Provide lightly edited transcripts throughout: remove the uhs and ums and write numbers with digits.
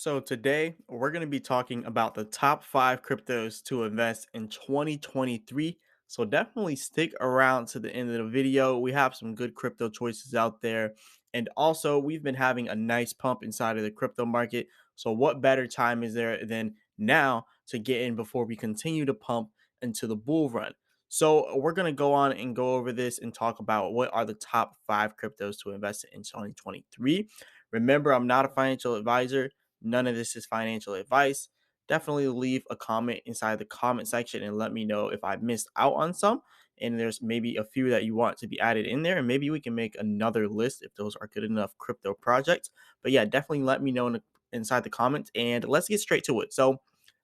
So today we're going to be talking about the top 5 cryptos to invest in 2023. So definitely stick around to the end of the video. We have some good crypto choices out there. And also, we've been having a nice pump inside of the crypto market. So what better time is there than now to get in before we continue to pump into the bull run? So we're going to go on and go over this and talk about what are the top 5 cryptos to invest in 2023. Remember, I'm not a financial advisor. None of this is financial advice. Definitely leave a comment inside the comment section and let me know if I missed out on some. And there's maybe a few that you want to be added in there. And maybe we can make another list if those are good enough crypto projects. But yeah, definitely let me know inside the comments. And let's get straight to it. So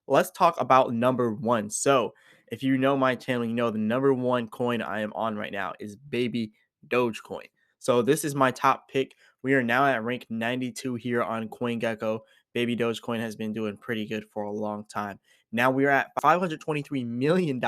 let's talk about number one. So if you know my channel, you know the number one coin I am on right now is baby Dogecoin. So this is my top pick. We are now at rank 92 here on CoinGecko. Baby Dogecoin has been doing pretty good for a long time. Now we are at $523 million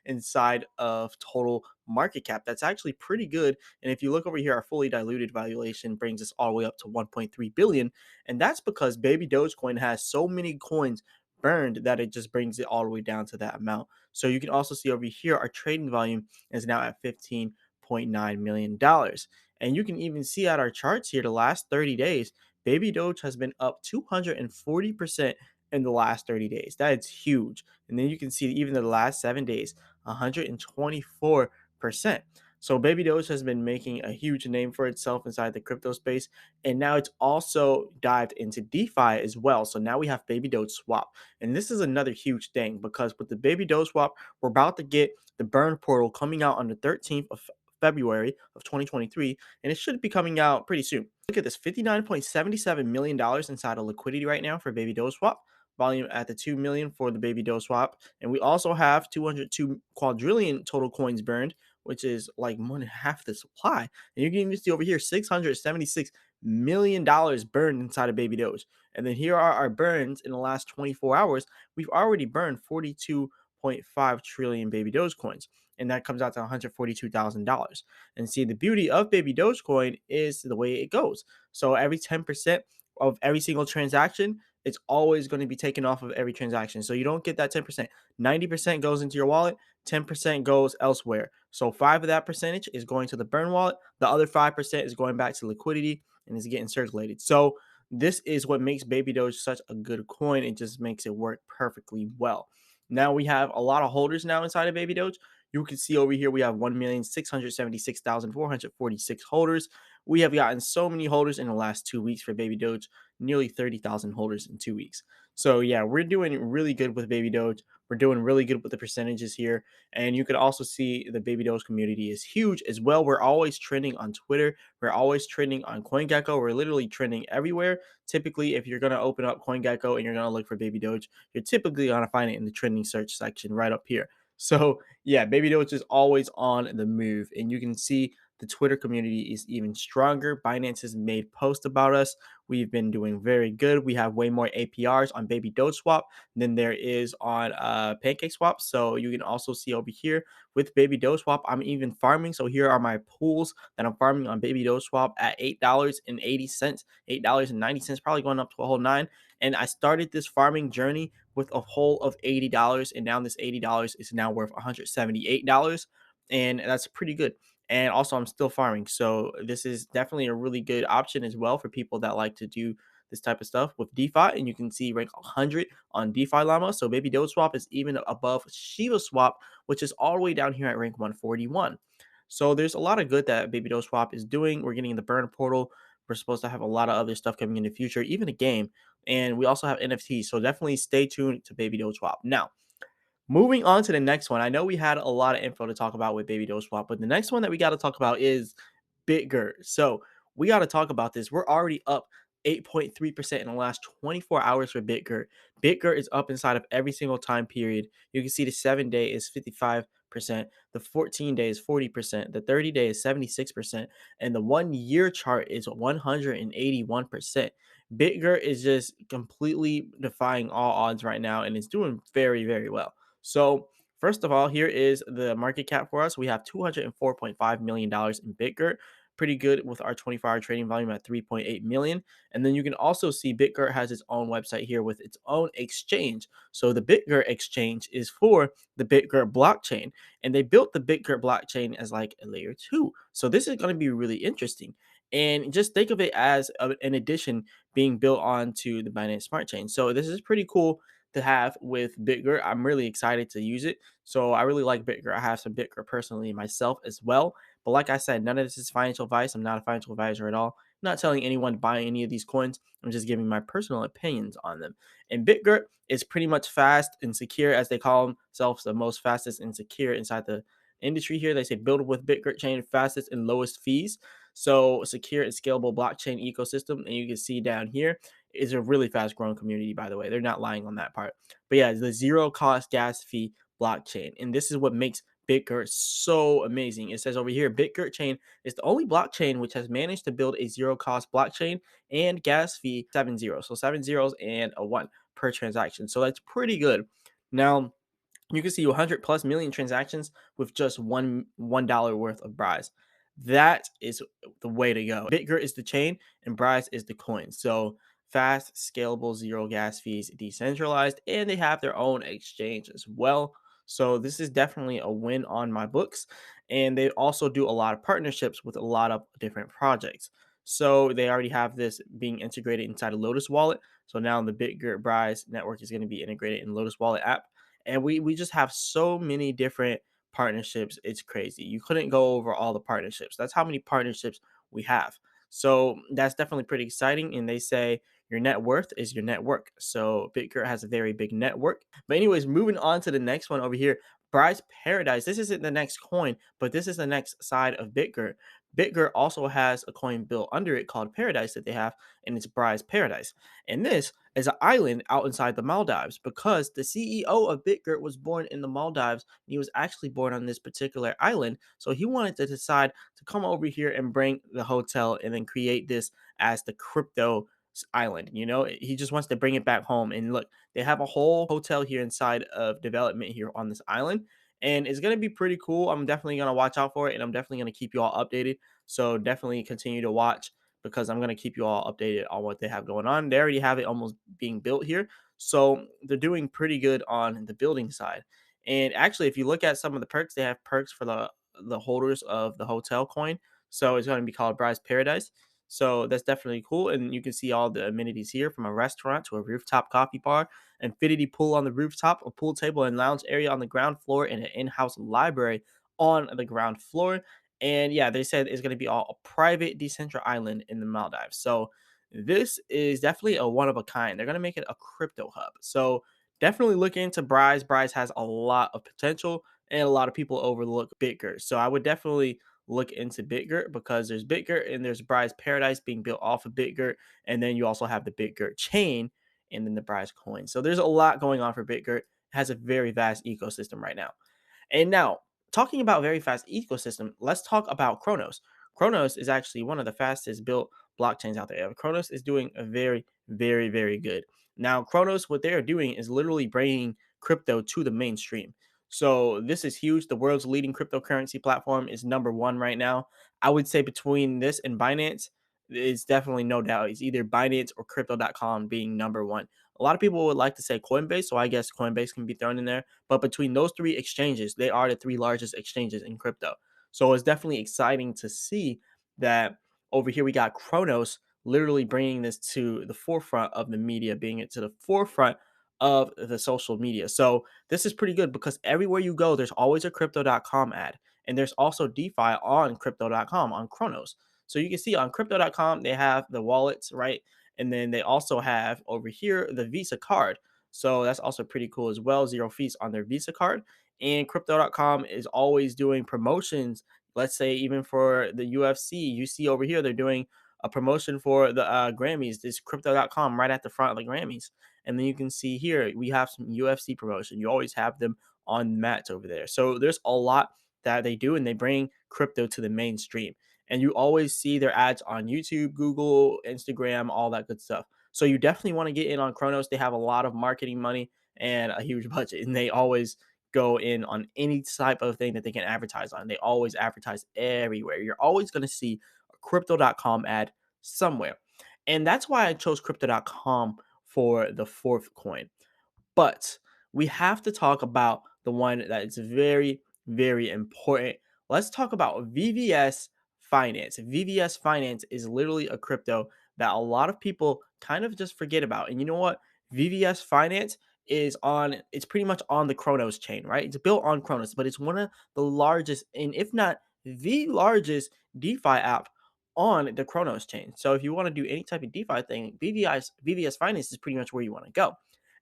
inside of total market cap. That's actually pretty good. And if you look over here, our fully diluted valuation brings us all the way up to 1.3 billion. And that's because Baby Dogecoin has so many coins burned that it just brings it all the way down to that amount. So you can also see over here, our trading volume is now at $15.9 million. And you can even see at our charts here the last 30 days, Baby Doge has been up 240% in the last 30 days. That is huge. And then you can see even the last 7 days, 124%. So Baby Doge has been making a huge name for itself inside the crypto space. And now it's also dived into DeFi as well. So now we have Baby Doge Swap. And this is another huge thing because with the Baby Doge Swap, we're about to get the burn portal coming out on the 13th of February of 2023, and it should be coming out pretty soon. Look at this, $59.77 million inside of liquidity right now for Baby Doge Swap. Volume at the 2 million for the Baby Doge Swap. And we also have 202 quadrillion total coins burned, which is like more than half the supply. And you can even see over here $676 million burned inside of Baby Doge. And then here are our burns in the last 24 hours. We've already burned 42.5 trillion Baby Doge coins, and that comes out to $142,000. And see, the beauty of Baby Dogecoin is the way it goes. So every 10% of every single transaction, it's always going to be taken off of every transaction. So you don't get that 10%. 90% goes into your wallet, 10% goes elsewhere. So 5 of that percentage is going to the burn wallet. The other 5% is going back to liquidity and is getting circulated. So this is what makes Baby Doge such a good coin. It just makes it work perfectly well. Now we have a lot of holders now inside of Baby Doge. You can see over here we have 1,676,446 holders. We have gotten so many holders in the last 2 weeks for Baby Doge, nearly 30,000 holders in 2 weeks. So yeah, we're doing really good with Baby Doge. We're doing really good with the percentages here. And you can also see the Baby Doge community is huge as well. We're always trending on Twitter. We're always trending on CoinGecko. We're literally trending everywhere. Typically, if you're going to open up CoinGecko and you're going to look for Baby Doge, you're typically going to find it in the trending search section right up here. So yeah, Baby Doge is always on the move, and you can see the Twitter community is even stronger. Binance has made posts about us. We've been doing very good. We have way more APRs on Baby Doge Swap than there is on Pancake Swap. So you can also see over here with Baby Doge Swap, I'm even farming. So here are my pools that I'm farming on Baby Doge Swap at $8.80, $8.90, probably going up to a whole nine. And I started this farming journey with a whole of $80, and now this $80 is now worth $178, and that's pretty good. And also, I'm still farming, so this is definitely a really good option as well for people that like to do this type of stuff with DeFi. And you can see rank 100 on DeFi Llama. So Baby Doge Swap is even above Shiba Swap, which is all the way down here at rank 141. So there's a lot of good that Baby Doge Swap is doing. We're getting the burn portal. We're supposed to have a lot of other stuff coming in the future, even a game. And we also have NFTs. So definitely stay tuned to Baby Doge Swap. Now, moving on to the next one. I know we had a lot of info to talk about with Baby Doge Swap, but the next one that we got to talk about is Bitgert. So we got to talk about this. We're already up 8.3% in the last 24 hours for Bitgert. Bitgert is up inside of every single time period. You can see the 7-day is 55%, the 14-day is 40%, the 30-day is 76%, and the 1 year chart is 181%. Bitgert is just completely defying all odds right now, and it's doing very, very well. So, first of all, here is the market cap for us. We have $204.5 million in Bitgert. pretty good with our 24-hour trading volume at 3.8 million. And then you can also see Bitgert has its own website here with its own exchange. So the Bitgert exchange is for the Bitgert blockchain, and they built the Bitgert blockchain as like a layer 2. So this is going to be really interesting. And just think of it as an addition being built onto the Binance Smart Chain. So this is pretty cool to have with Bitgert. I'm really excited to use it. So I really like Bitgert. I have some Bitgert personally myself as well. But like I said, none of this is financial advice. I'm not a financial advisor at all. I'm not telling anyone to buy any of these coins. I'm just giving my personal opinions on them. And Bitgert is pretty much fast and secure, as they call themselves the most fastest and secure inside the industry here. They say build with Bitgert chain, fastest and lowest fees. So secure and scalable blockchain ecosystem. And you can see down here is a really fast growing community, by the way. They're not lying on that part. But yeah, the zero cost gas fee blockchain. And this is what makes Bitgert so amazing. It says over here, Bitgert chain is the only blockchain which has managed to build a zero cost blockchain and gas fee 7 zeros. So 7 zeros and a 1 per transaction. So that's pretty good. Now, you can see 100 plus million transactions with just $1 worth of Brise. That is the way to go. Bitgert is the chain and Brise is the coin. So fast, scalable, zero gas fees, decentralized, and they have their own exchange as well. So this is definitely a win on my books. And they also do a lot of partnerships with a lot of different projects. So they already have this being integrated inside a Lotus wallet. So now the Bitgert Brise network is going to be integrated in Lotus wallet app, and we just have so many different partnerships. It's crazy. You couldn't go over all the partnerships. That's how many partnerships we have. So that's definitely pretty exciting. And they say your net worth is your network. So Bitcoin has a very big network. But anyways, moving on to the next one over here. Bryce Paradise. This isn't the next coin, but this is the next side of Bitgert. Bitgert also has a coin built under it called Paradise that they have, and it's Bryce Paradise. And this is an island out inside the Maldives because the CEO of Bitgert was born in the Maldives. And he was actually born on this particular island. So he wanted to decide to come over here and bring the hotel and then create this as the crypto island. He just wants to bring it back home. And look, they have a whole hotel here inside of development here on this island. And it's going to be pretty cool. I'm definitely going to watch out for it, and I'm definitely going to keep you all updated. So definitely continue to watch because I'm going to keep you all updated on what they have going on. They already have it almost being built here. So they're doing pretty good on the building side. And actually, if you look at some of the perks, they have perks for the holders of the hotel coin. So it's going to be called Bryce Paradise. So that's definitely cool. And you can see all the amenities here, from a restaurant to a rooftop coffee bar, infinity pool on the rooftop, a pool table and lounge area on the ground floor, and an in-house library on the ground floor. And yeah, they said it's going to be all a private decentral island in the Maldives. So this is definitely a one of a kind. They're going to make it a crypto hub. So definitely look into Bryce. Bryce has a lot of potential, and a lot of people overlook Bitgert. So I would definitely look into Bitgert because there's Bitgert and there's Bryce Paradise being built off of Bitgert. And then you also have the Bitgert chain and then the Bryce coin. So there's a lot going on for Bitgert. It has a very vast ecosystem right now. And now, talking about very fast ecosystem, let's talk about Cronos. Cronos is actually one of the fastest built blockchains out there. Cronos is doing a very, very, very good. Now, Cronos, what they're doing is literally bringing crypto to the mainstream. So this is huge. The world's leading cryptocurrency platform is number one right now. I would say between this and Binance, it's definitely no doubt. It's either Binance or crypto.com being number one. A lot of people would like to say Coinbase, so I guess Coinbase can be thrown in there. But between those three exchanges, they are the three largest exchanges in crypto. So it's definitely exciting to see that over here we got Cronos literally bringing this to the forefront of the media, being it to the forefront of the social media. So this is pretty good because everywhere you go, there's always a crypto.com ad. And there's also DeFi on crypto.com on Cronos. So you can see on crypto.com, they have the wallets, right? And then they also have over here the Visa card. So that's also pretty cool as well. Zero fees on their Visa card. And crypto.com is always doing promotions. Let's say even for the UFC, you see over here, they're doing a promotion for the Grammys. This crypto.com right at the front of the Grammys. And then you can see here, we have some UFC promotion. You always have them on mats over there. So there's a lot that they do, and they bring crypto to the mainstream. And you always see their ads on YouTube, Google, Instagram, all that good stuff. So you definitely want to get in on Cronos. They have a lot of marketing money and a huge budget, and they always go in on any type of thing that they can advertise on. They always advertise everywhere. You're always going to see crypto.com ad somewhere. And that's why I chose crypto.com for the fourth coin. But we have to talk about the one that is very, very important. Let's talk about VVS Finance. VVS Finance is literally a crypto that a lot of people kind of just forget about. And you know what? VVS Finance it's pretty much on the Cronos chain, right? It's built on Cronos, but it's one of the largest, and if not the largest DeFi app on the Cronos chain. So if you want to do any type of DeFi thing, VVS Finance is pretty much where you want to go.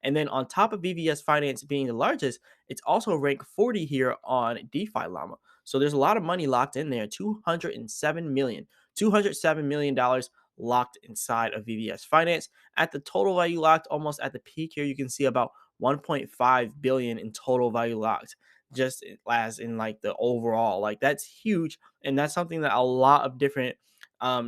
And then on top of VVS Finance being the largest, it's also ranked 40 here on DeFi Llama. So there's a lot of money locked in there, 207 million, $207 million locked inside of VVS Finance. At the total value locked, almost at the peak here, you can see about 1.5 billion in total value locked, just as in like the overall. Like that's huge. And that's something that a lot of different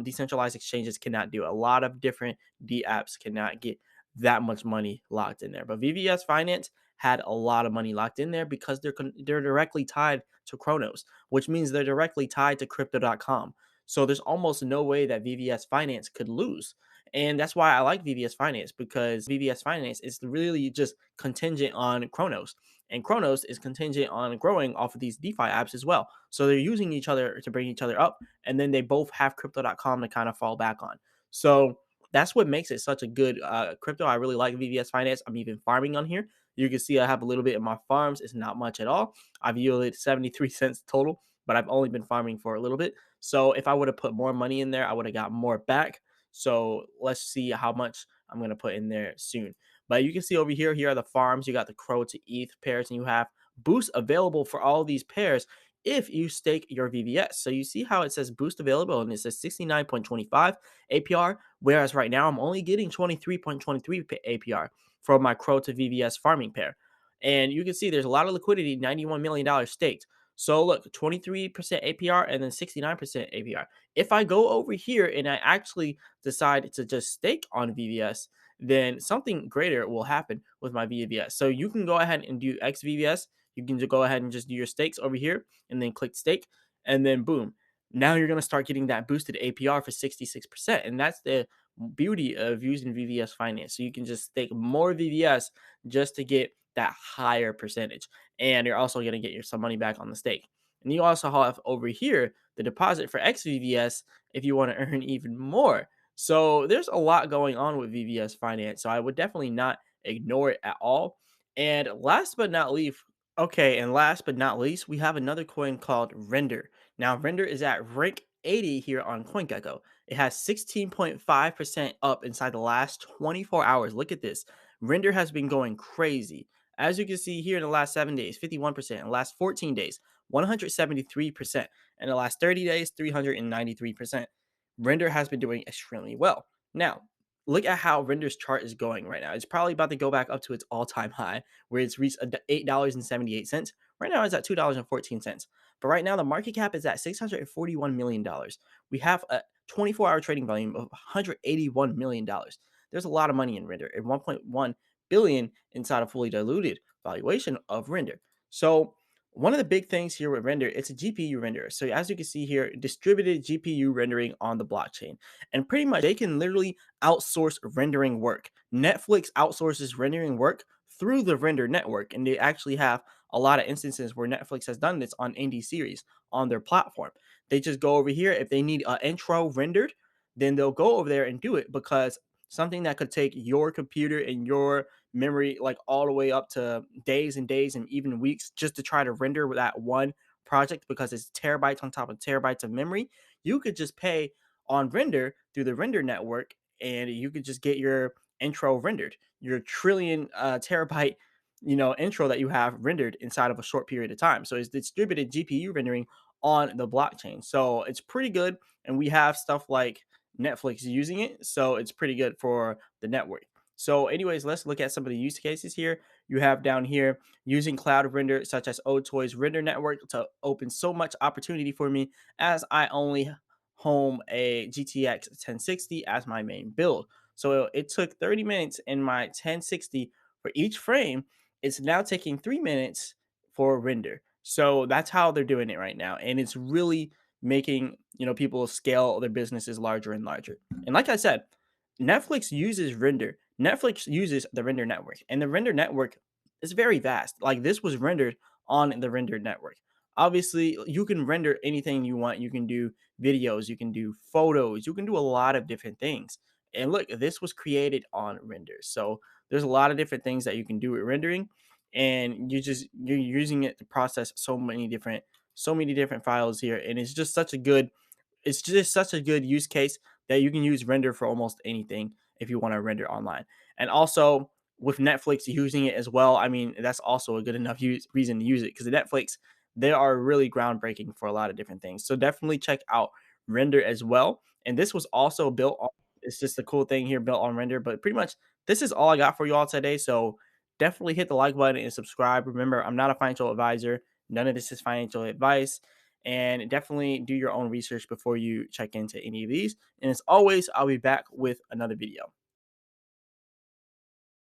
decentralized exchanges cannot do. A lot of different D apps cannot get that much money locked in there. But VVS Finance had a lot of money locked in there because they're directly tied to Cronos, which means they're directly tied to crypto.com. So there's almost no way that VVS Finance could lose. And that's why I like VVS Finance, because VVS Finance is really just contingent on Cronos. And Cronos is contingent on growing off of these DeFi apps as well. So they're using each other to bring each other up. And then they both have crypto.com to kind of fall back on. So that's what makes it such a good crypto. I really like VVS Finance. I'm even farming on here. You can see I have a little bit in my farms. It's not much at all. I've yielded 73 cents total, but I've only been farming for a little bit. So if I would have put more money in there, I would have got more back. So let's see how much I'm going to put in there soon. But you can see over here, here are the farms. You got the Crow to ETH pairs, and you have boosts available for all these pairs if you stake your VVS. So you see how it says boost available, and it says 69.25 APR, whereas right now I'm only getting 23.23 APR from my Crow to VVS farming pair. And you can see there's a lot of liquidity, $91 million staked. So look, 23% APR and then 69% APR. If I go over here and I actually decide to just stake on VVS, then something greater will happen with my VVS. So you can go ahead and do XVVS. You can just go ahead and just do your stakes over here and then click stake, and then boom. Now you're going to start getting that boosted APR for 66%. And that's the beauty of using VVS Finance. So you can just stake more VVS just to get that higher percentage. And you're also going to get some money back on the stake. And you also have over here the deposit for XVVS if you want to earn even more. So there's a lot going on with VVS Finance. So I would definitely not ignore it at all. And last but not least, we have another coin called Render. Now, Render is at rank 80 here on CoinGecko. It has 16.5% up inside the last 24 hours. Look at this. Render has been going crazy. As you can see here in the last 7 days, 51%. In the last 14 days, 173%. In the last 30 days, 393%. Render has been doing extremely well. Now, look at how Render's chart is going right now. It's probably about to go back up to its all-time high, where it's reached $8.78. Right now, it's at $2.14. But right now, the market cap is at $641 million. We have a 24-hour trading volume of $181 million. There's a lot of money in Render, and 1.1 billion inside a fully diluted valuation of Render. So one of the big things here with Render, it's a GPU renderer. So as you can see here, distributed GPU rendering on the blockchain. And pretty much they can literally outsource rendering work. Netflix outsources rendering work through the Render network. And they actually have a lot of instances where Netflix has done this on indie series on their platform. They just go over here. If they need an intro rendered, then they'll go over there and do it, because something that could take your computer and your memory like all the way up to days and days and even weeks just to try to render that one project, because it's terabytes on top of terabytes of memory, you could just pay on Render through the Render network, and you could just get your intro rendered, your trillion terabyte intro that you have rendered inside of a short period of time. So it's distributed GPU rendering on the blockchain. So it's pretty good, and we have stuff like Netflix using it, so it's pretty good for the network. So anyways, let's look at some of the use cases here. You have down here using cloud render such as Otoy's render network to open so much opportunity for me, as I only home a GTX 1060 as my main build. So it took 30 minutes in my 1060 for each frame. It's now taking 3 minutes for render. So that's how they're doing it right now. And it's really making people scale their businesses larger and larger. And like I said, Netflix uses render. Netflix uses the render network, and the render network is very vast. Like this was rendered on the render network. Obviously, you can render anything you want. You can do videos, you can do photos, you can do a lot of different things. And look, this was created on render. So there's a lot of different things that you can do with rendering, and you're using it to process so many different files here, and it's just such a good use case that you can use render for almost anything if you want to render online. And also with Netflix using it as well, I mean, that's also a good enough reason to use it, because Netflix, they are really groundbreaking for a lot of different things. So definitely check out render as well. And this was also built on, it's just a cool thing here, built on render. But pretty much this is all I got for you all today. So definitely hit the like button and subscribe. Remember, I'm not a financial advisor. None of this is financial advice, and definitely do your own research before you check into any of these. And as always, I'll be back with another video.